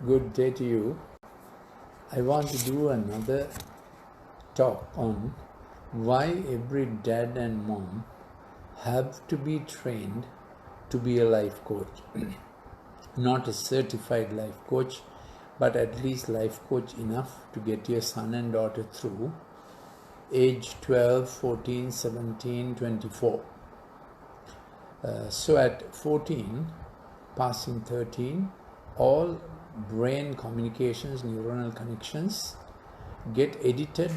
Good day to you. I want to do another talk on why every dad and mom have to be trained to be a life coach. Not a certified life coach, but at least life coach enough to get your son and daughter through age 12, 14, 17, 24. So at 14, passing 13, all brain communications, neuronal connections get edited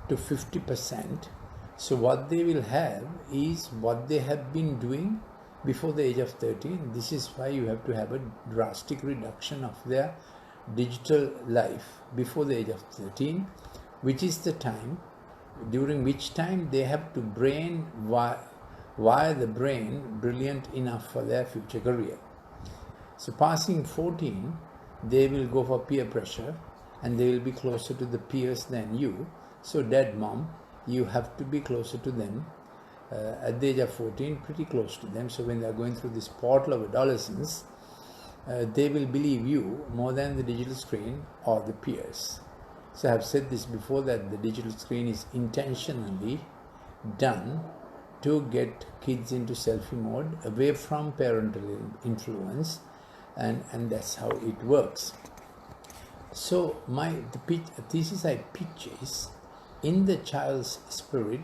to 50%. So what they will have is what they have been doing before the age of 13. This is why you have to have a drastic reduction of their digital life before the age of 13, which is the time during which time they have to wire the brain brilliant enough for their future career. So passing 14, they will go for peer pressure and they will be closer to the peers than you. So dad, mom, you have to be closer to them at the age of 14, pretty close to them. So when they are going through this portal of adolescence, they will believe you more than the digital screen or the peers. So I have said this before, that the digital screen is intentionally done to get kids into selfie mode, away from parental influence, and that's how it works. So the thesis I pitch is, in the child's spirit,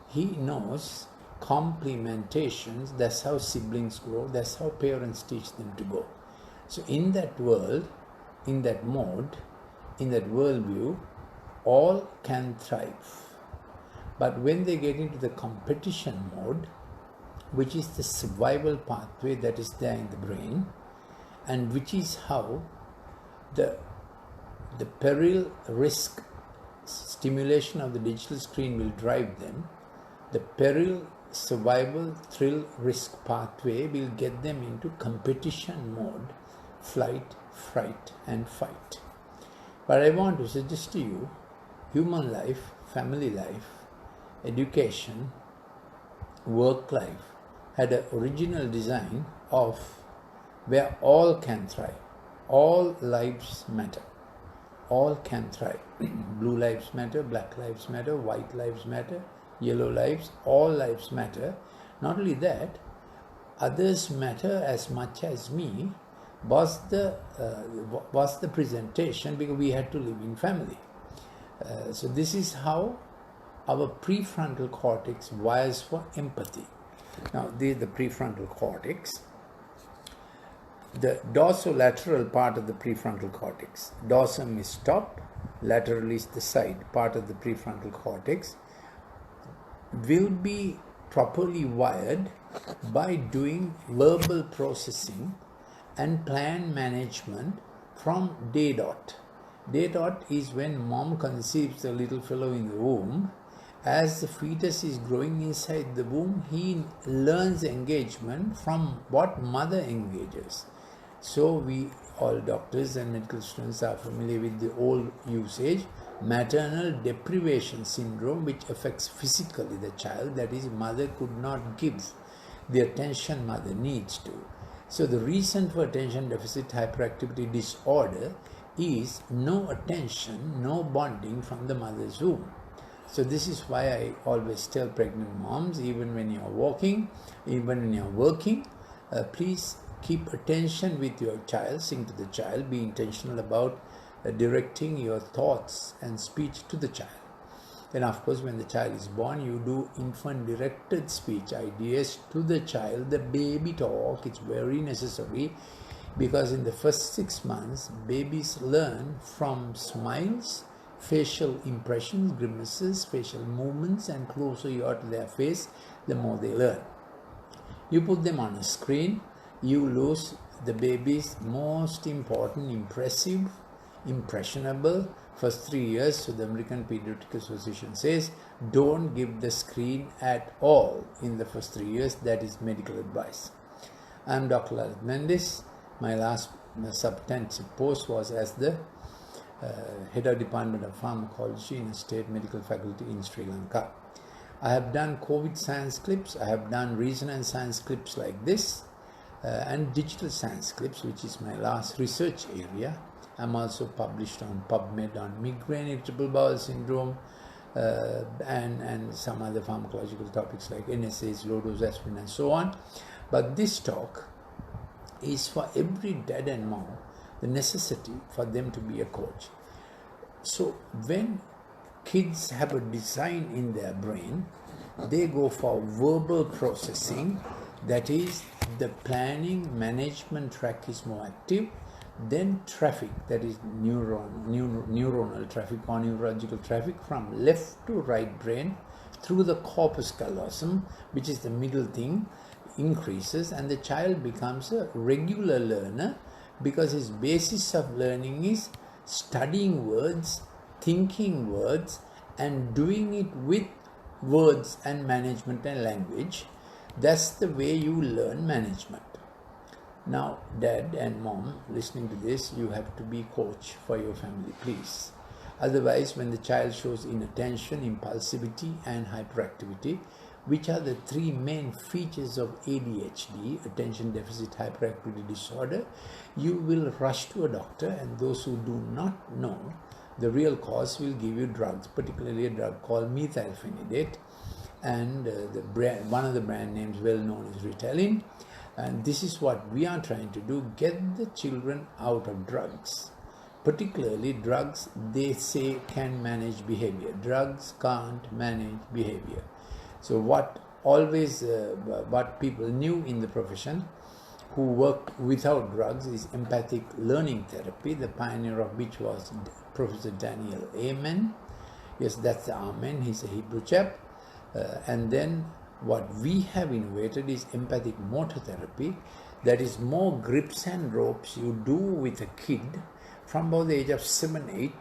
he knows complementations. That's how siblings grow. That's how parents teach them to go. So in that world, in that mode, in that worldview, all can thrive. But when they get into the competition mode, which is the survival pathway that is there in the brain, and which is how the peril risk stimulation of the digital screen will drive them, the peril survival thrill risk pathway will get them into competition mode, flight, fright, and fight. But I want to suggest to you, human life, family life, education, work life had an original design of where all can thrive. All lives matter. All can thrive. Blue lives matter, black lives matter, white lives matter, yellow lives, all lives matter. Not only that, others matter as much as me was the presentation, because we had to live in family. So this is how our prefrontal cortex wires for empathy. Now, the prefrontal cortex, the dorsolateral part of the prefrontal cortex. Dorsum is top, lateral is the side part of the prefrontal cortex, will be properly wired by doing verbal processing and plan management from day dot. Day dot is when mom conceives the little fellow in the womb. As the fetus is growing inside the womb, he learns engagement from what mother engages. So we all doctors and medical students are familiar with the old usage, maternal deprivation syndrome, which affects physically the child, that is, mother could not give the attention mother needs to. So the reason for attention deficit hyperactivity disorder is no attention, no bonding from the mother's womb. So this is why I always tell pregnant moms, even when you are walking, even when you are working, please keep attention with your child, sing to the child, be intentional about directing your thoughts and speech to the child. Then of course, when the child is born, you do infant directed speech ideas to the child. The baby talk is very necessary, because in the first 6 months, babies learn from smiles, facial impressions, grimaces, facial movements, and closer you are to their face, the more they learn. You put them on a screen, you lose the baby's most important, impressionable first 3 years. So the American Pediatric Association says, don't give the screen at all in the first 3 years. That is medical advice. I am Dr. Lalith Mendis. My last substantive post was as the head of Department of Pharmacology in a state medical faculty in Sri Lanka. I have done COVID science clips. I have done resonance science clips like this. and digital science clips, which is my last research area. I'm also published on PubMed on migraine, irritable bowel syndrome, and some other pharmacological topics like NSAIDs, low-dose aspirin, and so on. But this talk is for every dad and mom, the necessity for them to be a coach. So when kids have a design in their brain, they go for verbal processing, that is, the planning management track is more active. Then traffic, that is neuronal traffic or neurological traffic from left to right brain through the corpus callosum, which is the middle thing, increases, and the child becomes a regular learner because his basis of learning is studying words, thinking words, and doing it with words and management and language. That's the way you learn management. Now, dad and mom listening to this, you have to be coach for your family, please. Otherwise, when the child shows inattention, impulsivity, and hyperactivity, which are the three main features of ADHD, attention deficit hyperactivity disorder, you will rush to a doctor, and those who do not know the real cause will give you drugs, particularly a drug called methylphenidate, and one of the brand names well known is Ritalin. And this is what we are trying to do, get the children out of drugs. Particularly drugs they say can manage behavior. Drugs can't manage behavior. So what people knew in the profession who worked without drugs is empathic learning therapy, the pioneer of which was Professor Daniel Amen. Yes, that's the Amen, he's a Hebrew chap. And then what we have innovated is empathic motor therapy, that is more grips and ropes you do with a kid from about the age of 7-8.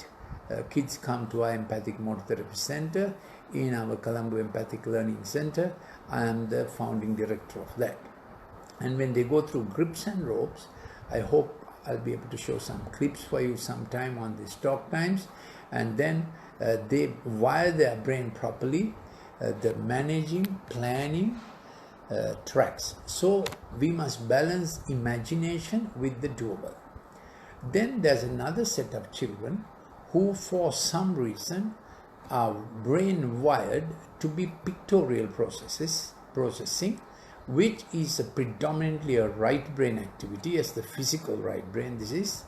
Kids come to our empathic motor therapy center in our Colombo Empathic Learning Center. I am the founding director of that. And when they go through grips and ropes, I hope I'll be able to show some clips for you sometime on these talk times, and then they wire their brain properly, the managing, planning tracks. So we must balance imagination with the doable. Then there's another set of children who for some reason are brain wired to be pictorial processing, which is predominantly a right brain activity, as the physical right brain this is.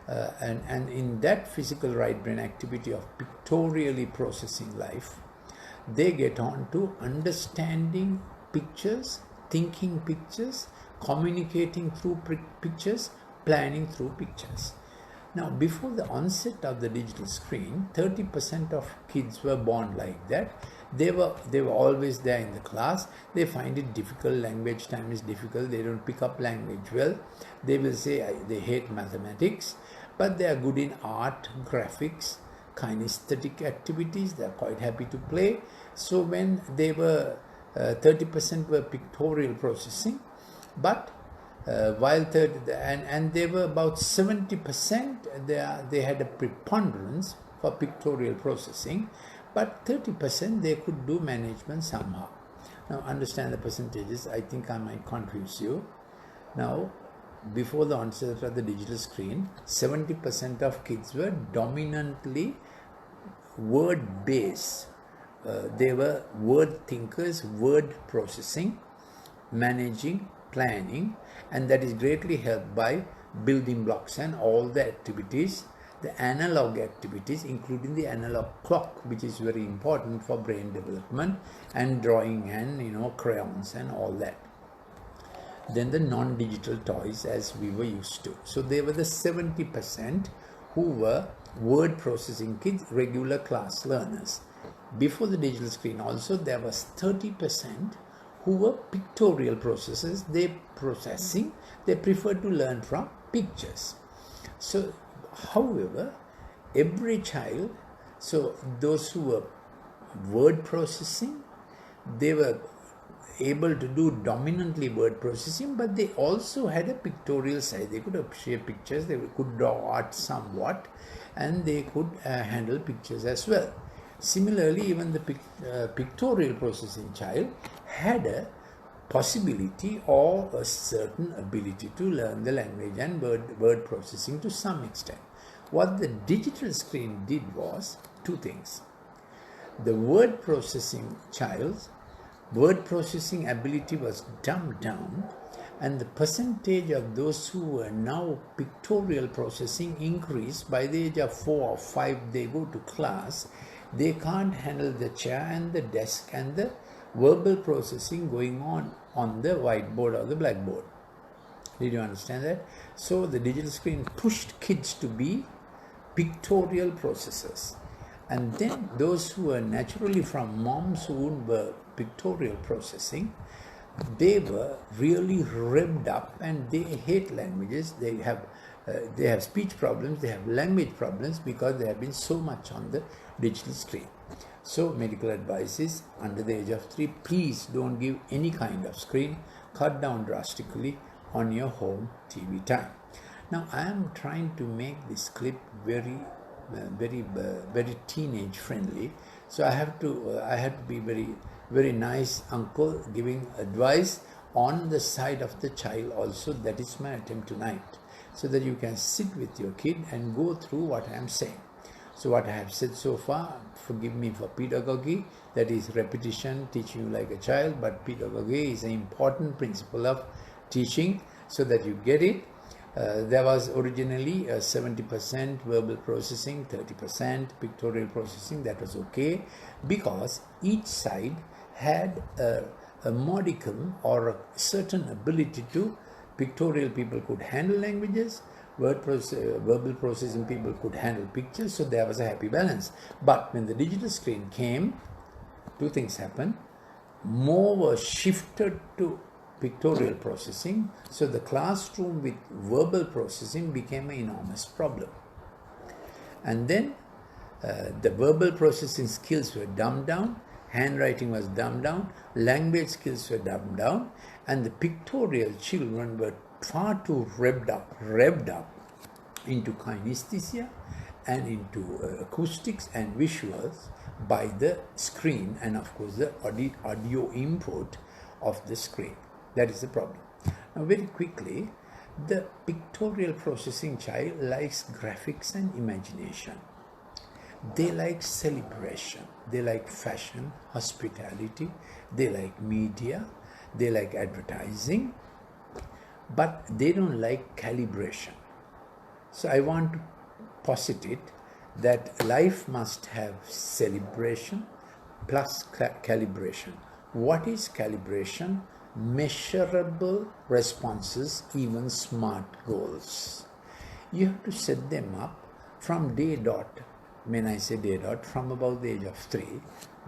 And in that physical right brain activity of pictorially processing life, they get on to understanding pictures, thinking pictures, communicating through pictures, planning through pictures. Now, before the onset of the digital screen, 30% of kids were born like that. They were always there in the class. They find it difficult. Language time is difficult. They don't pick up language well. They will say they hate mathematics, but they are good in art, graphics, kinesthetic activities. They are quite happy to play. So when they were 30% were pictorial processing, but while and they were about 70%, they had a preponderance for pictorial processing, but 30% they could do management somehow. Now understand the percentages. I think I might confuse you. Now, before the onset of the digital screen, 70% of kids were dominantly word-based. They were word thinkers, word processing, managing, planning, and that is greatly helped by building blocks and all the activities, the analog activities, including the analog clock, which is very important for brain development, and drawing and crayons and all that. Then the non-digital toys as we were used to. So they were the 70% who were word processing kids, regular class learners. Before the digital screen also, there was 30% who were pictorial processors. They preferred to learn from pictures. So, however, every child, so those who were word processing, they were able to do dominantly word processing, but they also had a pictorial side. They could appreciate pictures, they could draw art somewhat, and they could handle pictures as well. Similarly, even the pictorial processing child had a possibility or a certain ability to learn the language and word processing to some extent. What the digital screen did was two things. The word processing child's word processing ability was dumbed down, and the percentage of those who were now pictorial processing increased. By the age of 4 or 5, they go to class, they can't handle the chair and the desk and the verbal processing going on the whiteboard or the blackboard. Did you understand that? So the digital screen pushed kids to be pictorial processors. And then those who were naturally from mom's womb were pictorial processing, they were really revved up, and they hate languages. They have speech problems, they have language problems, because they have been so much on the digital screen. So medical advice is, under the age of 3, please don't give any kind of screen. Cut down drastically on your home TV time. Now I am trying to make this clip very teenage friendly, so I have to be very nice uncle, giving advice on the side of the child also. That is my attempt tonight, so that you can sit with your kid and go through what I am saying. So what I have said so far, forgive me for pedagogy, that is repetition, teaching you like a child, but pedagogy is an important principle of teaching so that you get it. There was originally 70% verbal processing, 30% pictorial processing. That was okay, because each side had a modicum or a certain ability to. Pictorial people could handle languages, verbal processing people could handle pictures, so there was a happy balance. But when the digital screen came, two things happened. More was shifted to pictorial processing, so the classroom with verbal processing became an enormous problem. And then the verbal processing skills were dumbed down, handwriting was dumbed down, language skills were dumbed down, and the pictorial children were far too revved up into kinesthesia and into acoustics and visuals by the screen, and of course the audio input of the screen. That is the problem. Now very quickly, the pictorial processing child likes graphics and imagination. They like celebration, they like fashion, hospitality, they like media, they like advertising, but they don't like calibration. So I want to posit it that life must have celebration plus calibration. What is calibration? Measurable responses, even smart goals. You have to set them up from day dot. When I say day dot, from about the age of 3,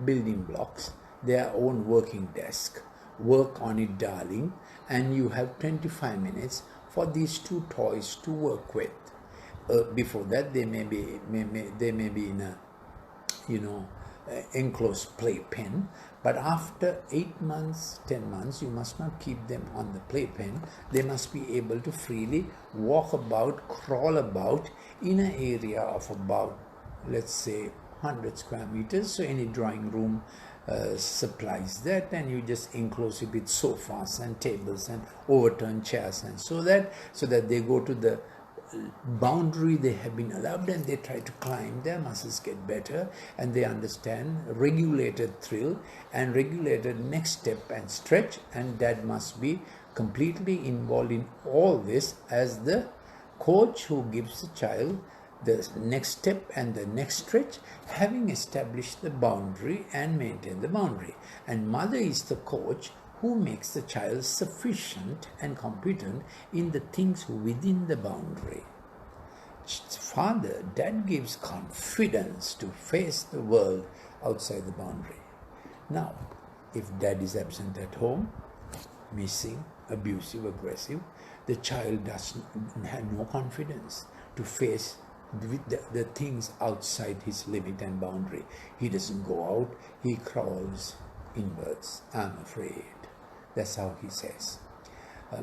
building blocks, their own working desk. Work on it, darling, and you have 25 minutes for these 2 toys to work with. Before that, they may be in a enclosed playpen, but after 8 months, 10 months, you must not keep them on the playpen. They must be able to freely walk about, crawl about in an area of about, let's say, 100 square meters. So any drawing room supplies that, and you just enclose it with sofas and tables and overturned chairs, and so that they go to the boundary they have been allowed, and they try to climb. Their muscles get better, and they understand regulated thrill and regulated next step and stretch, and dad must be completely involved in all this as the coach who gives the child the next step and the next stretch, having established the boundary and maintained the boundary. And mother is the coach who makes the child sufficient and competent in the things within the boundary. Father, dad gives confidence to face the world outside the boundary. Now, if dad is absent at home, missing, abusive, aggressive, the child doesn't have no confidence to face the things outside his limit and boundary. He doesn't go out, he crawls inwards. I'm afraid. That's how he says.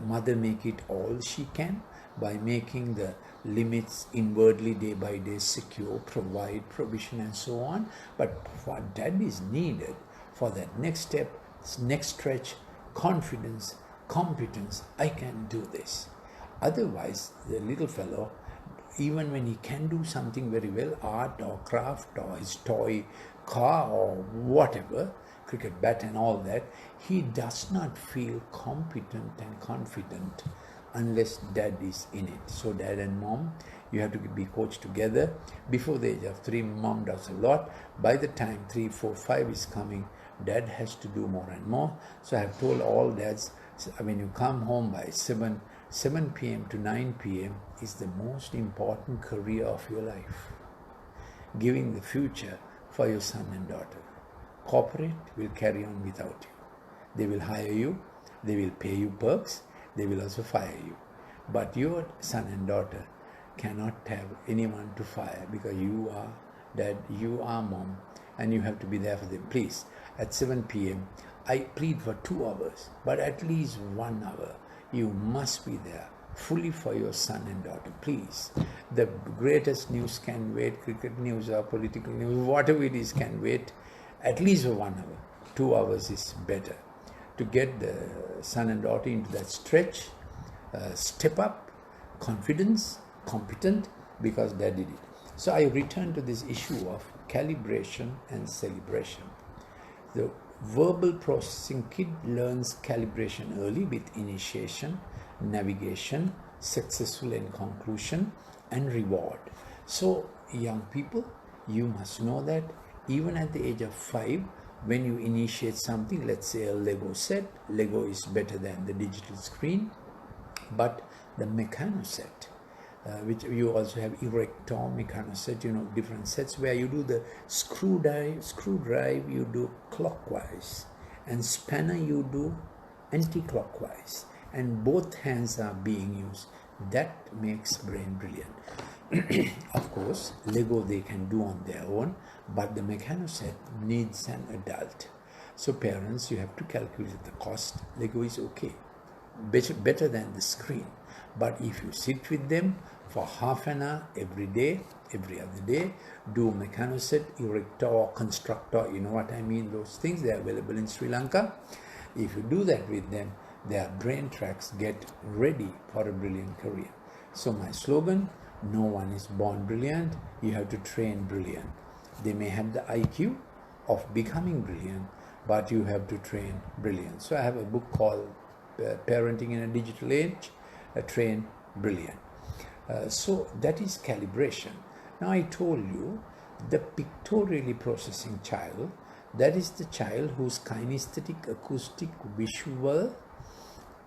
Mother make it all she can by making the limits inwardly day by day secure, provide provision and so on. But what dad is needed for that next step, next stretch, confidence, competence, I can do this. Otherwise, the little fellow, even when he can do something very well, art or craft or his toy car or whatever, cricket bat and all that, he does not feel competent and confident unless dad is in it. So dad and mom, you have to be coached together. Before the age of 3, mom does a lot. By the time 3, 4, 5 is coming, dad has to do more and more. So I have told all dads, when you come home by 7 p.m. to 9 p.m. is the most important career of your life. Giving the future for your son and daughter. Corporate will carry on without you. They will hire you, they will pay you perks, they will also fire you. But your son and daughter cannot have anyone to fire because you are dad, you are mom, and you have to be there for them. Please, at 7 p.m., I plead for 2 hours, but at least 1 hour, you must be there fully for your son and daughter. Please, the greatest news can wait, cricket news or political news, whatever it is can wait, at least for 1 hour. 2 hours is better. To get the son and daughter into that stretch, step up, confidence, competent, because dad did it. So I return to this issue of calibration and celebration. The verbal processing kid learns calibration early with initiation, navigation, successful and conclusion, and reward. So young people, you must know that even at the age of 5, when you initiate something, let's say a Lego set, Lego is better than the digital screen, but the mechano set, which you also have erector, mechano set, different sets where you do the screw drive you do clockwise, and spanner you do anti-clockwise, and both hands are being used. That makes brain brilliant. Of course, Lego they can do on their own, but the mechano set needs an adult. So parents, you have to calculate the cost. Lego is okay, better than the screen. But if you sit with them for half an hour every day, every other day, do mechano set, erector or constructor, you know what I mean, those things, they are available in Sri Lanka. If you do that with them, their brain tracks get ready for a brilliant career. So my slogan, no one is born brilliant, you have to train brilliant. They may have the IQ of becoming brilliant, but you have to train brilliant. So I have a book called Parenting in a Digital Age, Train Brilliant. So that is calibration. Now I told you the pictorially processing child, that is the child whose kinesthetic, acoustic, visual,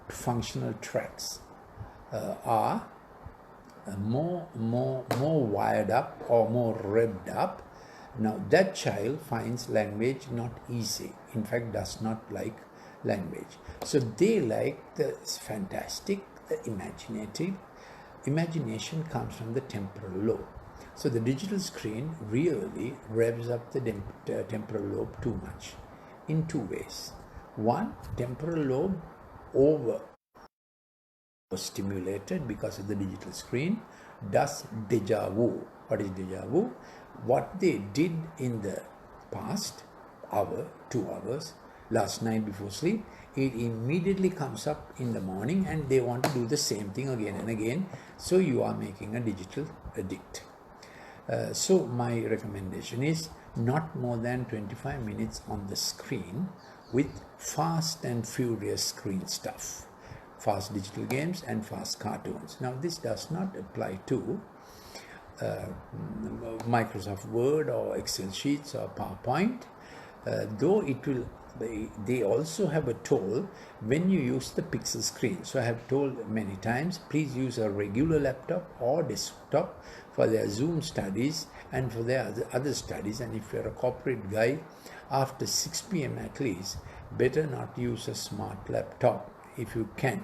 functional tracks are more wired up or more revved up. Now that child finds language not easy, in fact does not like language. So they like the fantastic, the imaginative. Imagination comes from the temporal lobe. So the digital screen really revs up the temporal lobe too much in 2 ways. One, temporal lobe overstimulated because of the digital screen, does deja vu. What is deja vu? What they did in the past hour, 2 hours, last night before sleep, it immediately comes up in the morning and they want to do the same thing again and again. So you are making a digital addict. So my recommendation is not more than 25 minutes on the screen with fast and furious screen stuff, fast digital games and fast cartoons. Now this does not apply to Microsoft Word or Excel sheets or PowerPoint, though it will. They also have a tool when you use the pixel screen. So I have told many times, please use a regular laptop or desktop for their Zoom studies and for their other studies. And if you're a corporate guy, after 6 p.m. at least, better not use a smart laptop if you can.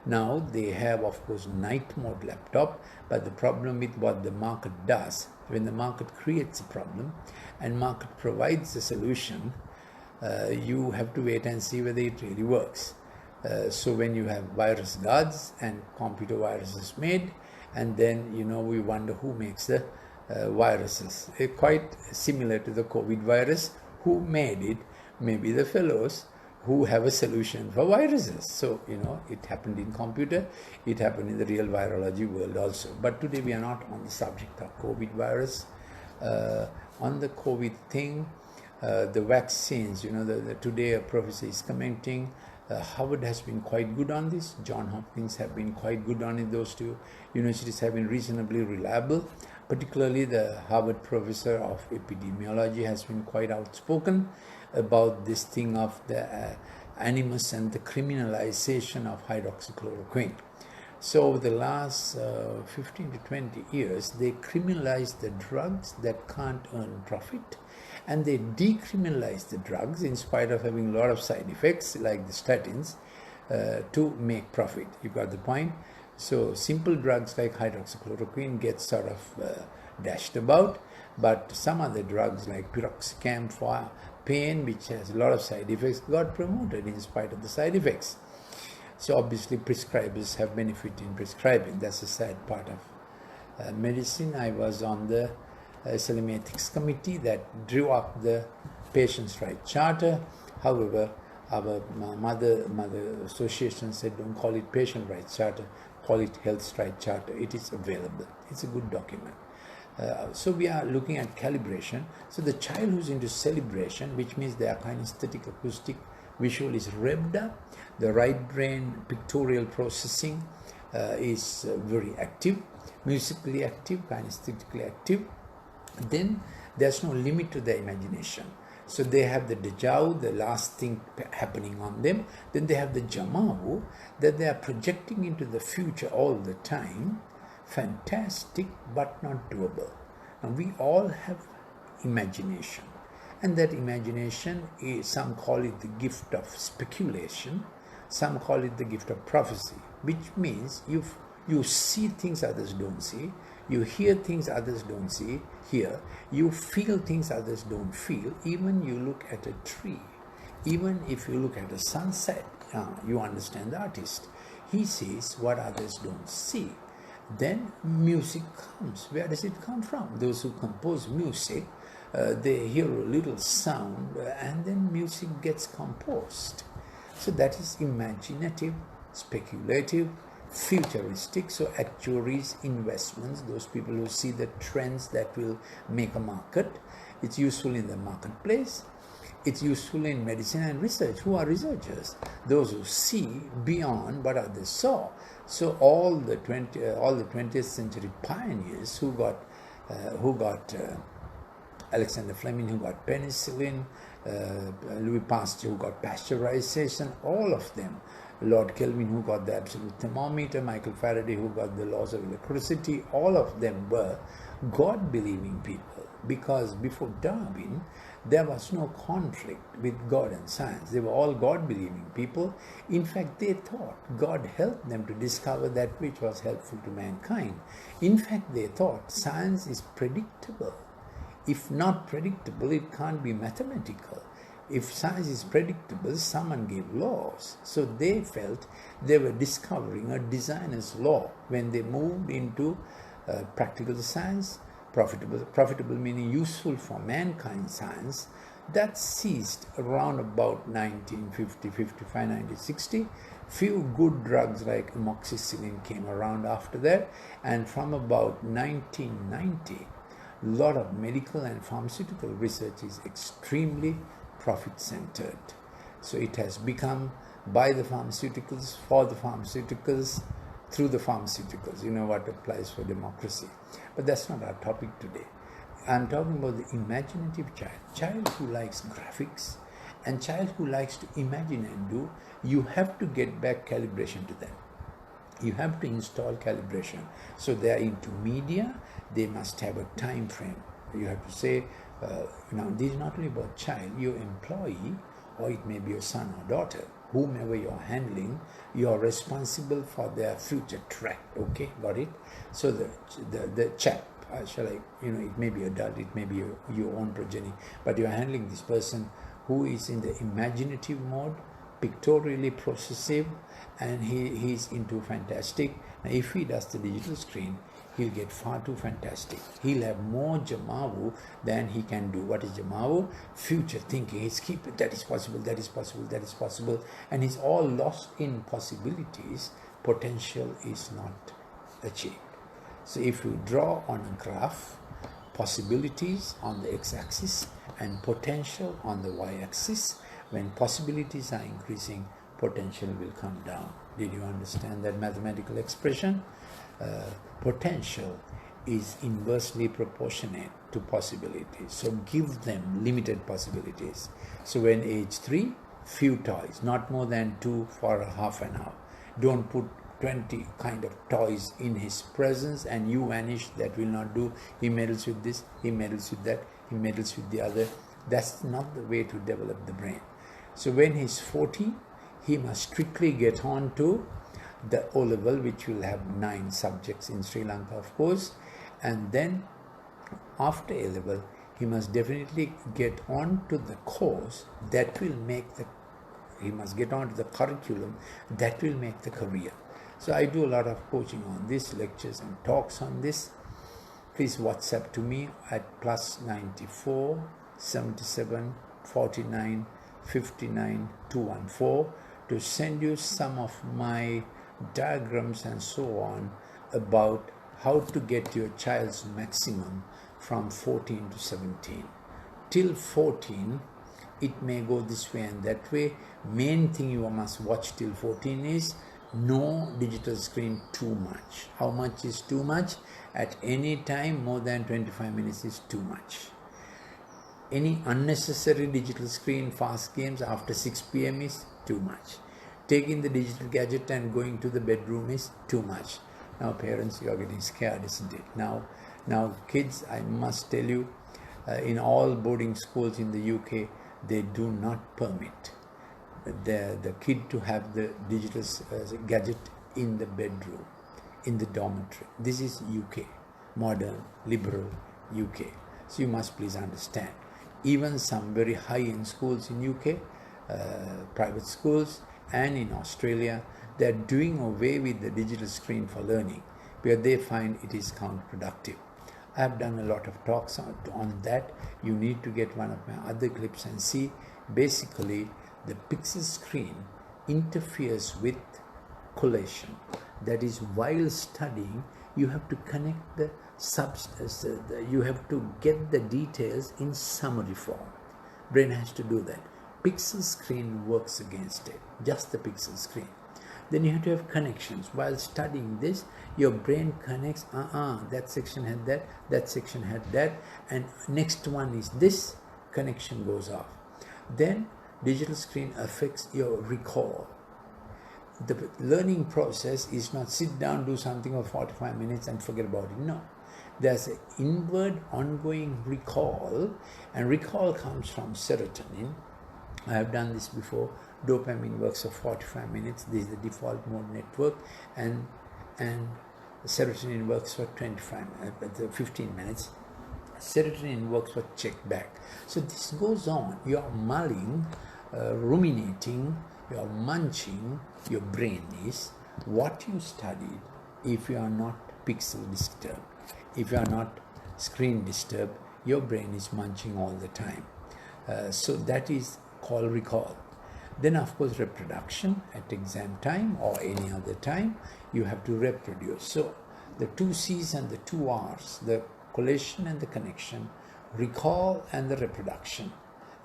Now they have, of course, night mode laptop, but the problem with what the market does, when the market creates a problem and market provides a solution, you have to wait and see whether it really works. So when you have virus guards and computer viruses made, and then we wonder who makes the viruses. Quite similar to the COVID virus, who made it? Maybe the fellows who have a solution for viruses. So, it happened in computer, it happened in the real virology world also. But today we are not on the subject of COVID virus. On the COVID thing, the vaccines, today a professor is commenting, Harvard has been quite good on this, John Hopkins have been quite good on it, those two universities have been reasonably reliable. Particularly the Harvard professor of epidemiology has been quite outspoken about this thing of the animus and the criminalization of hydroxychloroquine. So over the last 15 to 20 years, they criminalized the drugs that can't earn profit, and they decriminalized the drugs in spite of having a lot of side effects like the statins to make profit. You got the point? So simple drugs like hydroxychloroquine get sort of dashed about, but some other drugs like piroxicam for pain, which has a lot of side effects, got promoted in spite of the side effects. So obviously prescribers have benefit in prescribing. That's a sad part of medicine. I was on the SLM Ethics Committee that drew up the Patients' Right Charter. However, our mother association said, don't call it Patient Rights Charter, call it Health Right Charter. It is available. It's a good document. So we are looking at calibration. So the child who's into celebration, which means their kinesthetic, acoustic, visual is revved up, the right brain pictorial processing is very active, musically active, kinesthetically active, then there's no limit to their imagination. So they have the deja vu, the last thing happening on them. Then they have the jama vu, that they are projecting into the future all the time. Fantastic, but not doable. Now we all have imagination, and that imagination is, some call it the gift of speculation, some call it the gift of prophecy, which means you see things others don't see, you hear things others don't hear, you feel things others don't feel. Even you look at a tree, even if you look at a sunset, you understand the artist. He sees what others don't see. Then music comes. Where does it come from? Those who compose music, they hear a little sound and then music gets composed. So that is imaginative, speculative, futuristic. So actuaries, investments, those people who see the trends that will make a market, it's useful in the marketplace. It's useful in medicine and research. Who are researchers? Those who see beyond what others saw. So all the 20th century pioneers who got Alexander Fleming, who got penicillin, Louis Pasteur, who got pasteurization, all of them, Lord Kelvin, who got the absolute thermometer, Michael Faraday, who got the laws of electricity, all of them were God-believing people, because before Darwin, there was no conflict with God and science. They were all God-believing people. In fact, they thought God helped them to discover that which was helpful to mankind. In fact, they thought science is predictable. If not predictable, it can't be mathematical. If science is predictable, someone gave laws. So they felt they were discovering a designer's law when they moved into practical science, profitable meaning useful for mankind science. That ceased around about 1950, 55, 1960. Few good drugs like amoxicillin came around after that, and from about 1990, a lot of medical and pharmaceutical research is extremely profit-centered. So it has become by the pharmaceuticals, for the pharmaceuticals, through the pharmaceuticals. You know what applies for democracy. But that's not our topic today. I'm talking about the imaginative child who likes graphics, and child who likes to imagine and do. You have to get back calibration to them. You have to install calibration. So they are into media, they must have a time frame. You have to say, now this is not only about child, your employee, or it may be your son or daughter, whomever you're handling, you're responsible for their future track. Okay, got it? So the chap, it may be adult, it may be your own progeny, but you're handling this person who is in the imaginative mode, pictorially processive, and he's into fantastic. Now, if he does the digital screen, he'll get far too fantastic. He'll have more Jamavu than he can do. What is Jamavu? Future thinking. He's keep it, that is possible, that is possible, that is possible. And he's all lost in possibilities. Potential is not achieved. So if you draw on a graph, possibilities on the x-axis and potential on the y-axis, when possibilities are increasing, potential will come down. Did you understand that mathematical expression? Potential is inversely proportionate to possibilities. So give them limited possibilities. So when age 3, few toys, not more than 2 for a half an hour. Don't put 20 kind of toys in his presence and you vanish. That will not do. He meddles with this, he meddles with that, he meddles with the other. That's not the way to develop the brain. So when he's 40, he must strictly get on to the O-level, which will have 9 subjects in Sri Lanka, of course. And then after A-level, he must definitely get on to the course that will make the, he must get on to the curriculum that will make the career. So I do a lot of coaching on this, lectures and talks on this. Please WhatsApp to me at +94 77 49 59 214 to send you some of my diagrams and so on about how to get your child's maximum from 14 to 17. Till 14, it may go this way and that way. Main thing you must watch till 14 is no digital screen too much. How much is too much? At any time, more than 25 minutes is too much. Any unnecessary digital screen, fast games after 6 p.m. is too much. Taking the digital gadget and going to the bedroom is too much. Now parents, you are getting scared, isn't it? Now kids, I must tell you, in all boarding schools in the UK, they do not permit the kid to have the digital gadget in the bedroom, in the dormitory. This is UK, modern, liberal UK. So you must please understand. Even some very high-end schools in UK, private schools, and in Australia, they are doing away with the digital screen for learning because they find it is counterproductive. I have done a lot of talks on that. You need to get one of my other clips and see. Basically, the pixel screen interferes with collation. That is, while studying, you have to connect the substance, you have to get the details in summary form. Brain has to do that. Pixel screen works against it, just the pixel screen. Then you have to have connections. While studying this, your brain connects, that section had that, that section had that, and next one is this, connection goes off. Then digital screen affects your recall. The learning process is not sit down, do something for 45 minutes and forget about it. No. There's an inward ongoing recall, and recall comes from serotonin. I have done this before. Dopamine works for 45 minutes. This is the default mode network, and serotonin works for 15 minutes. Serotonin works for check back. So this goes on. You are mulling, ruminating, you are munching. Your brain is what you studied. If you are not pixel disturbed, if you are not screen disturbed, your brain is munching all the time. So that is called recall. Then of course reproduction at exam time or any other time, you have to reproduce. So the 2 C's and the 2 R's, the collation and the connection, recall and the reproduction,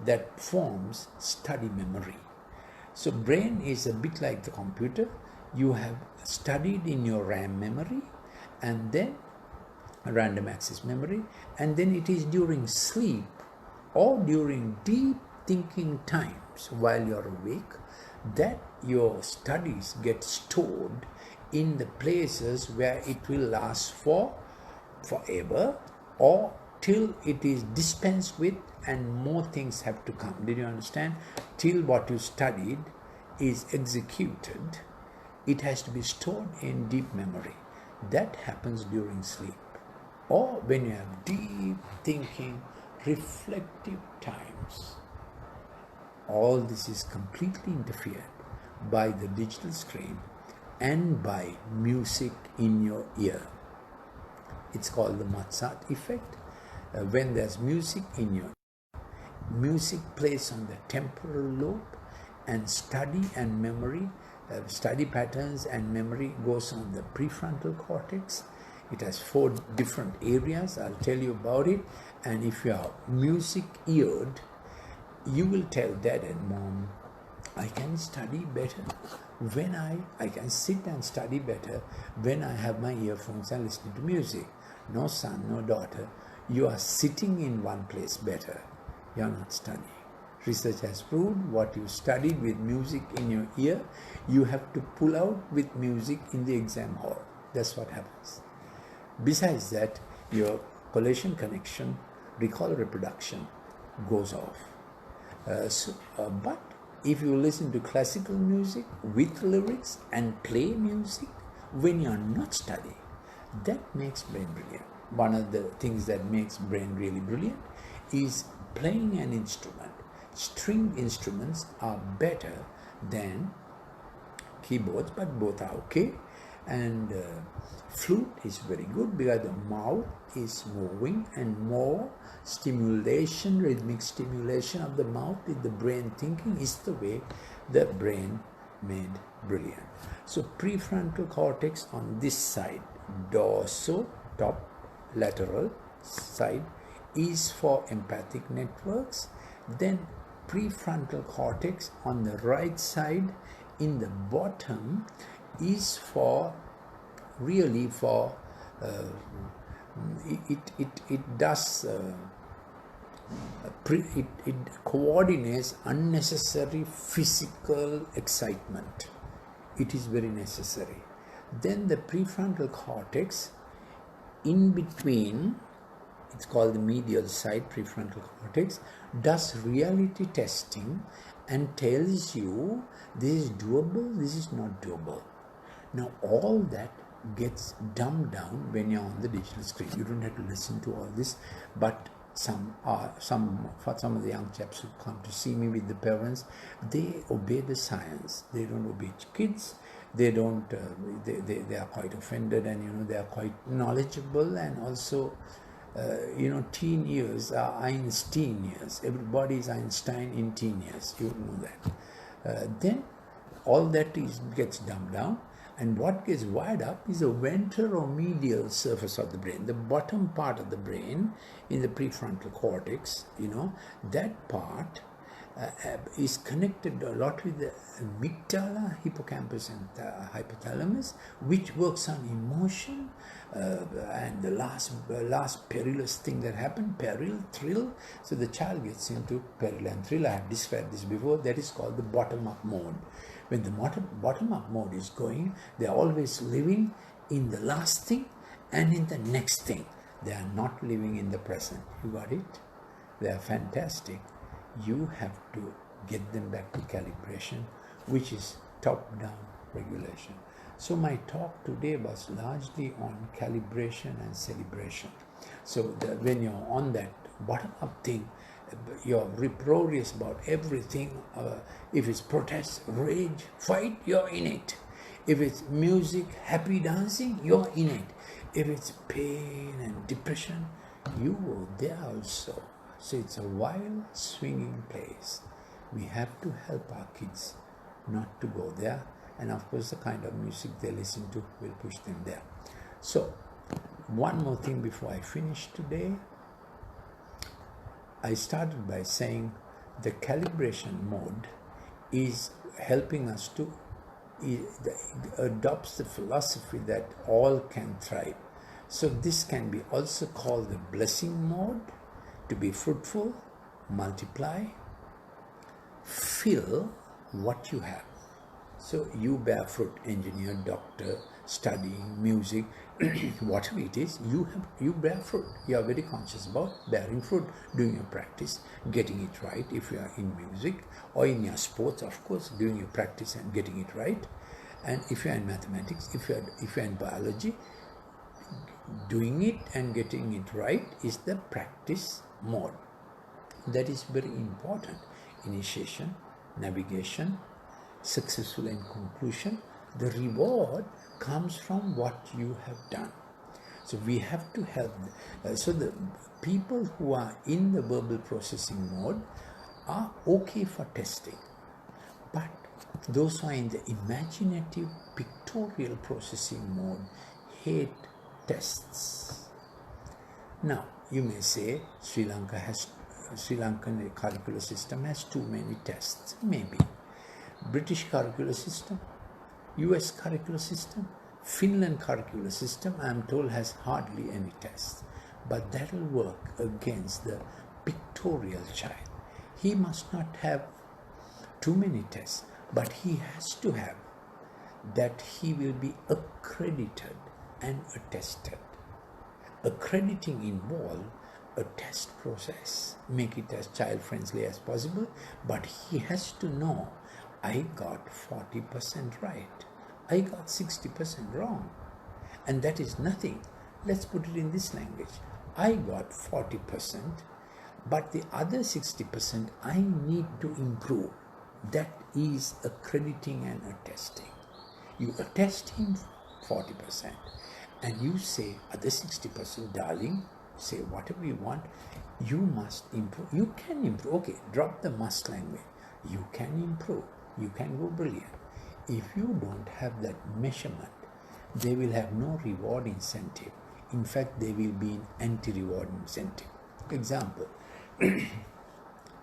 that forms study memory. So brain is a bit like the computer. You have studied in your RAM memory and then random access memory, and then it is during sleep or during deep thinking times while you're awake that your studies get stored in the places where it will last for forever or till it is dispensed with and more things have to come. Did you understand? Till what you studied is executed, it has to be stored in deep memory. That happens during sleep or when you have deep thinking, reflective times. All this is completely interfered by the digital screen and by music in your ear. It's called the Mozart effect. When there's music in your music plays on the temporal lobe, and study and memory, study patterns and memory goes on the prefrontal cortex. It has 4 different areas. I'll tell you about it. And if you are music eared, you will tell dad and mom, I can study better when I can sit and study better when I have my earphones and listening to music. No son, no daughter, you are sitting in one place better. You are not studying. Research has proved what you studied with music in your ear, you have to pull out with music in the exam hall. That's what happens. Besides that, your collation connection, recall reproduction goes off. But if you listen to classical music with lyrics and play music when you are not studying, that makes brain brilliant. One of the things that makes brain really brilliant is playing an instrument. String instruments are better than keyboards, but both are okay. And flute is very good because the mouth is moving, and more stimulation, rhythmic stimulation of the mouth with the brain thinking is the way the brain made brilliant. So prefrontal cortex on this side, dorsal, top lateral side, is for empathic networks. Then prefrontal cortex on the right side in the bottom is for really for it coordinates unnecessary physical excitement. It is very necessary. Then the prefrontal cortex in between, it's called the medial side, prefrontal cortex, does reality testing and tells you this is doable, this is not doable. Now all that gets dumbed down when you're on the digital screen. You don't have to listen to all this, but for some of the young chaps who come to see me with the parents, they obey the science. They don't obey kids. They don't. They are quite offended, and they are quite knowledgeable, and also. Teen years are Einstein years. Everybody is Einstein in teen years. You know that. Then all that gets dumbed down, and what gets wired up is the ventral or medial surface of the brain, the bottom part of the brain in the prefrontal cortex. That part is connected a lot with the amygdala, hippocampus, and hypothalamus, which works on emotion. And the last perilous thing that happened, peril, thrill. So the child gets into peril and thrill. I have described this before. That is called the bottom-up mode. When the bottom-up mode is going, they are always living in the last thing and in the next thing. They are not living in the present. You got it? They are fantastic. You have to get them back to calibration, which is top-down regulation. So my talk today was largely on calibration and celebration. So when you're on that bottom-up thing, you're uproarious about everything. If it's protest, rage, fight, you're in it. If it's music, happy dancing, you're in it. If it's pain and depression, you go there also. So it's a wild, swinging place. We have to help our kids not to go there. And of course, the kind of music they listen to will push them there. So, one more thing before I finish today. I started by saying the calibration mode is helping us to adopt the philosophy that all can thrive. So this can be also called the blessing mode, to be fruitful, multiply, fill what you have. So you bear fruit, engineer, doctor, studying, music, whatever it is, you bear fruit. You are very conscious about bearing fruit, doing your practice, getting it right if you are in music, or in your sports, of course, doing your practice and getting it right. And if you are in mathematics, if you are in biology, doing it and getting it right is the practice mode. That is very important. Initiation, navigation, successful end conclusion. The reward comes from what you have done. So we have to help. So the people who are in the verbal processing mode are okay for testing. But those who are in the imaginative pictorial processing mode hate tests. Now, you may say Sri Lankan curricular system has too many tests. Maybe. British curricular system, US curricular system, Finland curricular system, I am told, has hardly any tests. But that will work against the pictorial child. He must not have too many tests, but he has to have that he will be accredited and attested. Accrediting involves a test process, make it as child-friendly as possible, but he has to know, I got 40% right, I got 60% wrong, and that is nothing. Let's put it in this language. I got 40%, but the other 60% I need to improve. That is accrediting and attesting. You attest him 40%, and you say, other 60%, darling, say whatever you want, you must improve. You can improve. Okay, drop the must language. You can improve. You can go brilliant. If you don't have that measurement, they will have no reward incentive. In fact, they will be an anti-reward incentive. Example,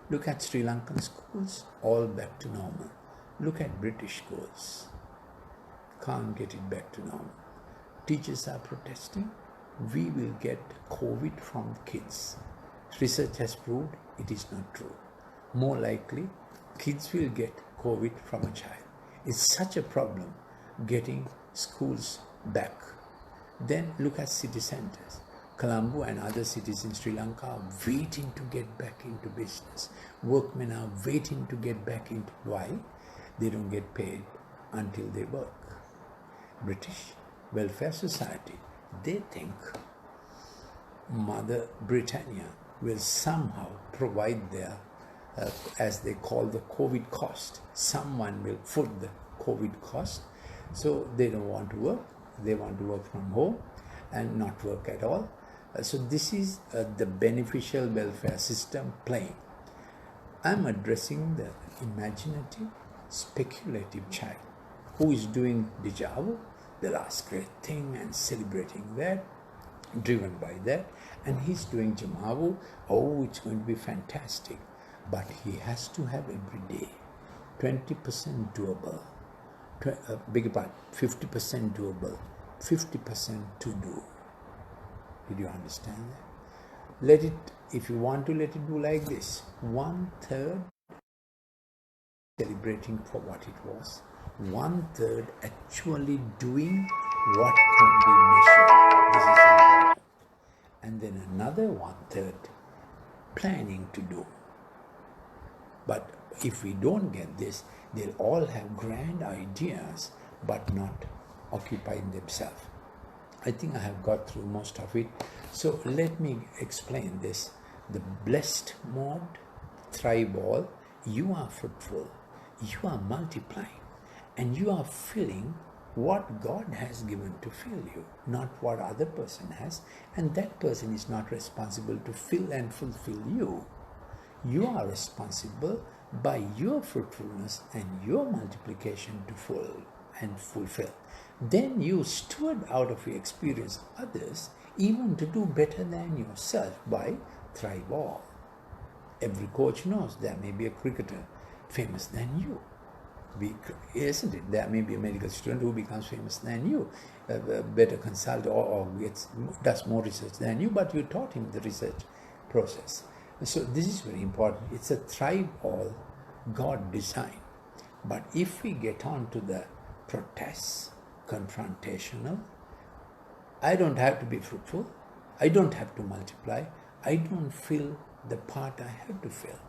look at Sri Lankan schools, all back to normal. Look at British schools, can't get it back to normal. Teachers are protesting. We will get COVID from kids. Research has proved it is not true. More likely, kids will get COVID from a child. It's such a problem getting schools back. Then look at city centers. Colombo and other cities in Sri Lanka are waiting to get back into business. Workmen are waiting to get back into. Why? They don't get paid until they work. British Welfare Society, they think Mother Britannia will somehow provide their, as they call the COVID cost. Someone will foot the COVID cost. So they don't want to work. They want to work from home and not work at all. So this is the beneficial welfare system playing. I'm addressing the imaginative, speculative child who is doing deja vu, the last great thing, and celebrating that, driven by that, and he's doing Jamavu. Oh, it's going to be fantastic. But he has to have every day 20% doable, 50% doable, 50% to do. Did you understand that? Let it, if you want to let it do like this, 1/3 celebrating for what it was, 1/3 actually doing what can be measured. This is important. And then another 1/3 planning to do. But if we don't get this, they'll all have grand ideas but not occupying themselves. I think I have got through most of it. So let me explain this. The blessed mode, thrive all, you are fruitful, you are multiplying, and you are filling what God has given to fill you, not what other person has, and that person is not responsible to fill and fulfill you. You are responsible by your fruitfulness and your multiplication to fulfill. Then you steward out of your experience others even to do better than yourself by thrive all. Every coach knows there may be a cricketer famous than you. Isn't it? There may be a medical student who becomes famous than you, a better consultant or does more research than you, but you taught him the research process. So this is very important. It's a thrive all God design. But if we get on to the protests, confrontational, I don't have to be fruitful, I don't have to multiply, I don't fill the part I have to fill.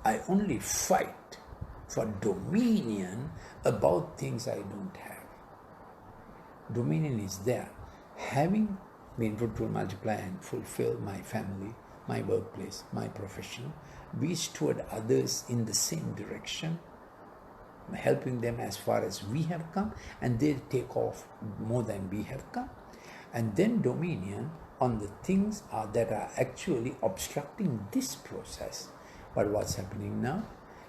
I only fight for dominion about things I don't have. Dominion is there. Having been fruitful, multiply and fulfill my family, my workplace, my profession, we steward others in the same direction, helping them as far as we have come, and they take off more than we have come. and then dominion on the things that are actually obstructing this process. But what's happening now?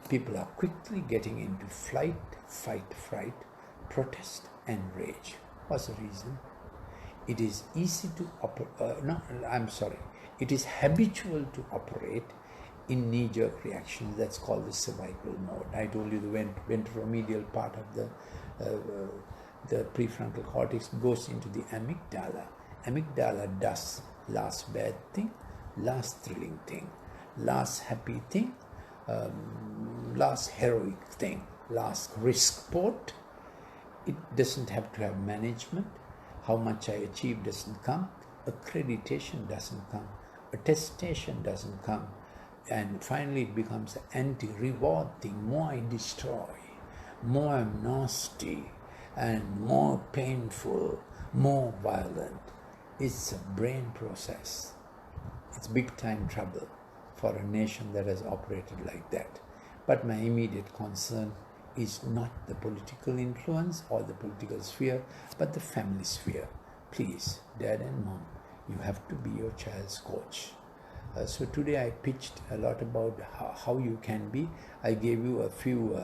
People are quickly getting into flight, fight, fright, protest and rage. What's the reason? It is easy to it is habitual to operate in knee-jerk reactions. That's called the survival mode. I told you the ventromedial part of the prefrontal cortex goes into the amygdala. Amygdala does last bad thing, last thrilling thing, last happy thing, last heroic thing, last risk port. It doesn't have to have management. How much I achieve doesn't come. Accreditation doesn't come. Attestation doesn't come. And finally it becomes an anti-reward thing. More I destroy, more I'm nasty, and more painful, more violent. It's a brain process. It's big time trouble for a nation that has operated like that. But my immediate concern is not the political influence or the political sphere, but the family sphere. Please, dad and mom, you have to be your child's coach. So today I pitched a lot about how you can be. I gave you a few,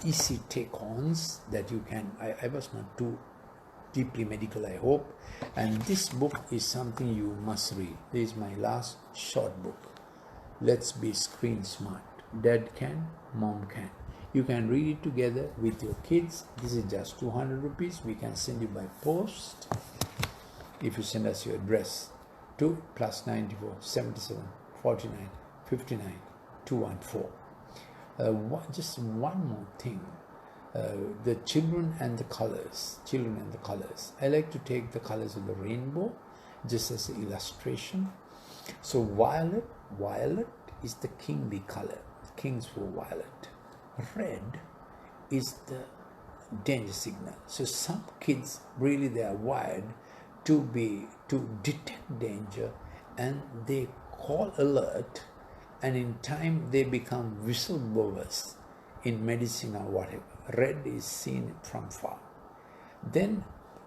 easy take-ons that you can. I was not too deeply medical, I hope. And this book is something you must read. This is my last short book. Let's be screen smart. Dad can, mom can. You can read it together with your kids. This is just 200 rupees. We can send you by post if you send us your address to +94 77 49 59 214. Just one more thing. The children and the colors. I like to take the colors of the rainbow just as an illustration. So violet is the kingly color. Kings were violet. Red is the danger signal. So some kids really, they are wired to detect danger, and they call alert, and in time they become whistleblowers in medicine or whatever. Red is seen from far. Then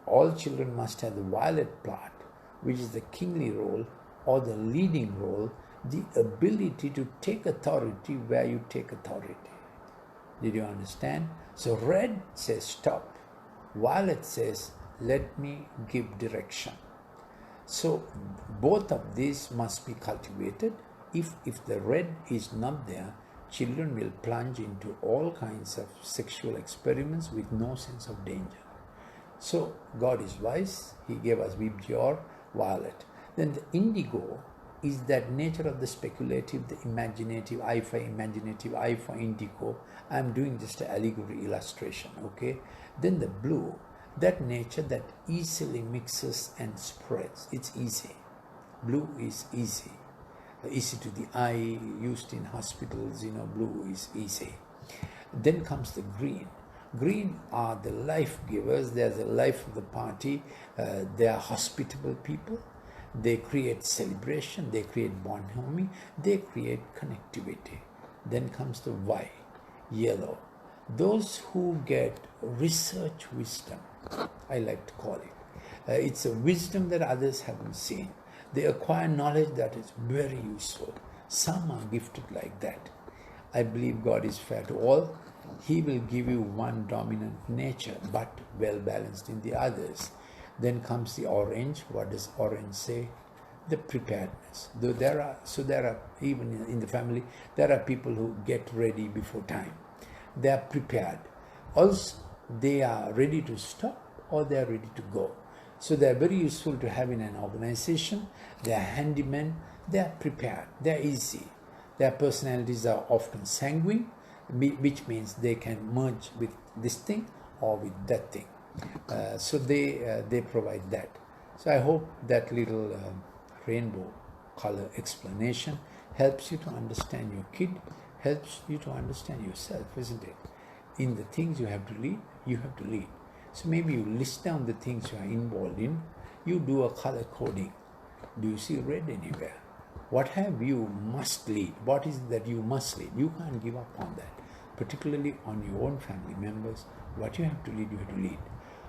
all children must have the violet part, which is the kingly role or the leading role, the ability to take authority where you take authority. Did you understand? So red says stop. Violet says let me give direction. So both of these must be cultivated. If the red is not there, children will plunge into all kinds of sexual experiments with no sense of danger. So God is wise. He gave us VIBGYOR, violet. Then the indigo is that nature of the speculative, the imaginative, I for imaginative, I for indigo. I'm doing just an allegory illustration, okay? Then the blue, that nature that easily mixes and spreads. It's easy. Blue is easy. Easy to the eye, used in hospitals, blue is easy. Then comes the green. Green are the life givers. They're the life of the party. They are hospitable people. They create celebration. They create bonhomie. They create connectivity. Then comes the Y, yellow. Those who get research wisdom, I like to call it. It's a wisdom that others haven't seen. They acquire knowledge that is very useful. Some are gifted like that. I believe God is fair to all. He will give you one dominant nature, but well balanced in the others. Then comes the orange. What does orange say? The preparedness. Though there are even in the family, there are people who get ready before time. They are prepared. Also, they are ready to stop or they are ready to go. So they are very useful to have in an organization. They are handymen. They are prepared. They are easy. Their personalities are often sanguine, which means they can merge with this thing or with that thing. So they provide that. So I hope that little rainbow color explanation helps you to understand your kid, helps you to understand yourself, isn't it? In the things you have to lead, you have to lead. So maybe you list down the things you are involved in. You do a color coding. Do you see red anywhere? What have you must lead? What is it that you must lead? You can't give up on that. Particularly on your own family members. What you have to lead, you have to lead.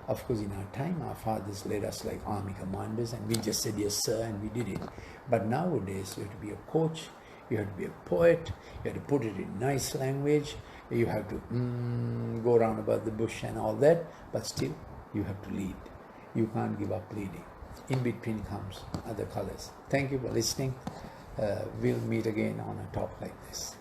Of course, in our time, our fathers led us like army commanders, and we just said, yes, sir, and we did it. But nowadays, you have to be a coach, you have to be a poet, you have to put it in nice language, you have to go around about the bush and all that, but still, you have to lead. You can't give up leading. In between comes other colors. Thank you for listening. We'll meet again on a talk like this.